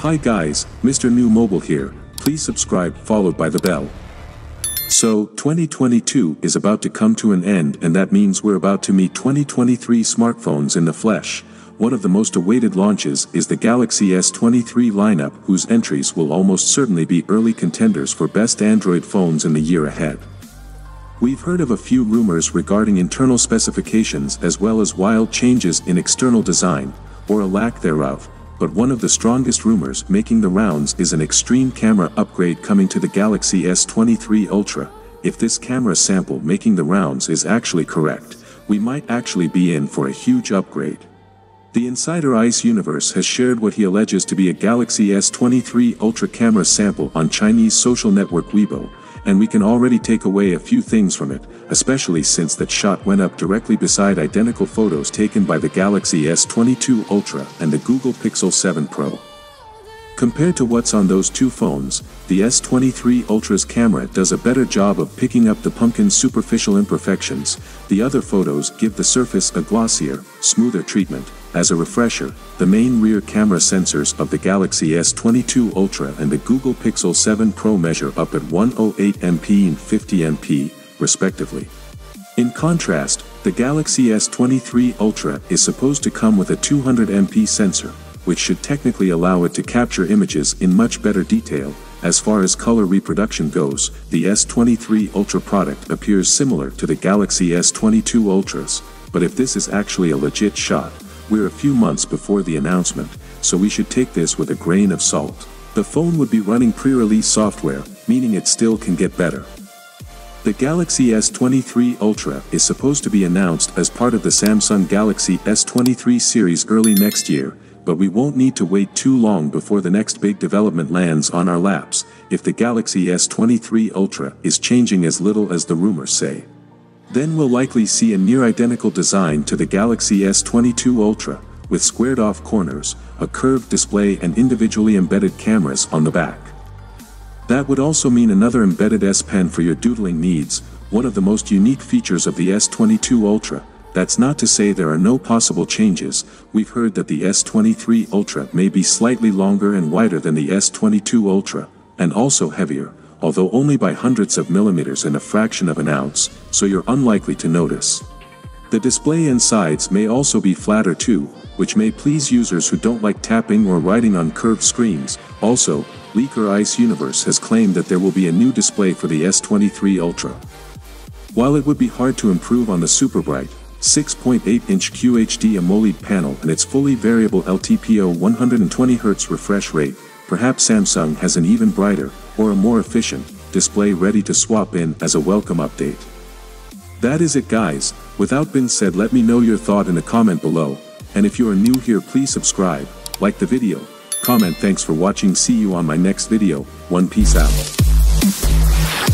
Hi guys, Mrnewmobile here, please subscribe followed by the bell. So, 2022 is about to come to an end, and that means we're about to meet 2023 smartphones in the flesh. One of the most awaited launches is the Galaxy S23 lineup, whose entries will almost certainly be early contenders for best Android phones in the year ahead. We've heard of a few rumors regarding internal specifications as well as wild changes in external design, or a lack thereof, but one of the strongest rumors making the rounds is an extreme camera upgrade coming to the Galaxy S23 Ultra. If this camera sample making the rounds is actually correct, we might actually be in for a huge upgrade. The insider Ice Universe has shared what he alleges to be a Galaxy S23 Ultra camera sample on Chinese social network Weibo, and we can already take away a few things from it, especially since that shot went up directly beside identical photos taken by the Galaxy S22 Ultra and the Google Pixel 7 Pro. Compared to what's on those two phones, the S23 Ultra's camera does a better job of picking up the pumpkin's superficial imperfections. The other photos give the surface a glossier, smoother treatment. As a refresher, the main rear camera sensors of the Galaxy S22 Ultra and the Google Pixel 7 Pro measure up at 108MP and 50MP, respectively. In contrast, the Galaxy S23 Ultra is supposed to come with a 200MP sensor, which should technically allow it to capture images in much better detail. As far as color reproduction goes, the S23 Ultra product appears similar to the Galaxy S22 Ultras, but if this is actually a legit shot, we're a few months before the announcement, so we should take this with a grain of salt. The phone would be running pre-release software, meaning it still can get better. The Galaxy S23 Ultra is supposed to be announced as part of the Samsung Galaxy S23 series early next year, but we won't need to wait too long before the next big development lands on our laps, if the Galaxy S23 Ultra is changing as little as the rumors say. Then we'll likely see a near-identical design to the Galaxy S22 Ultra, with squared-off corners, a curved display and individually embedded cameras on the back. That would also mean another embedded S Pen for your doodling needs, one of the most unique features of the S22 Ultra. That's not to say there are no possible changes. We've heard that the S23 Ultra may be slightly longer and wider than the S22 Ultra, and also heavier, although only by hundredths of millimeters and a fraction of an ounce, so you're unlikely to notice. The display and sides may also be flatter too, which may please users who don't like tapping or writing on curved screens. Also, leaker Ice Universe has claimed that there will be a new display for the S23 Ultra. While it would be hard to improve on the super bright 6.8-inch QHD AMOLED panel and its fully variable LTPO 120Hz refresh rate, perhaps Samsung has an even brighter, or a more efficient, display ready to swap in as a welcome update. That is it guys. Without being said, let me know your thought in the comment below, and if you are new here please subscribe, like the video, comment. Thanks for watching, see you on my next video. Peace out.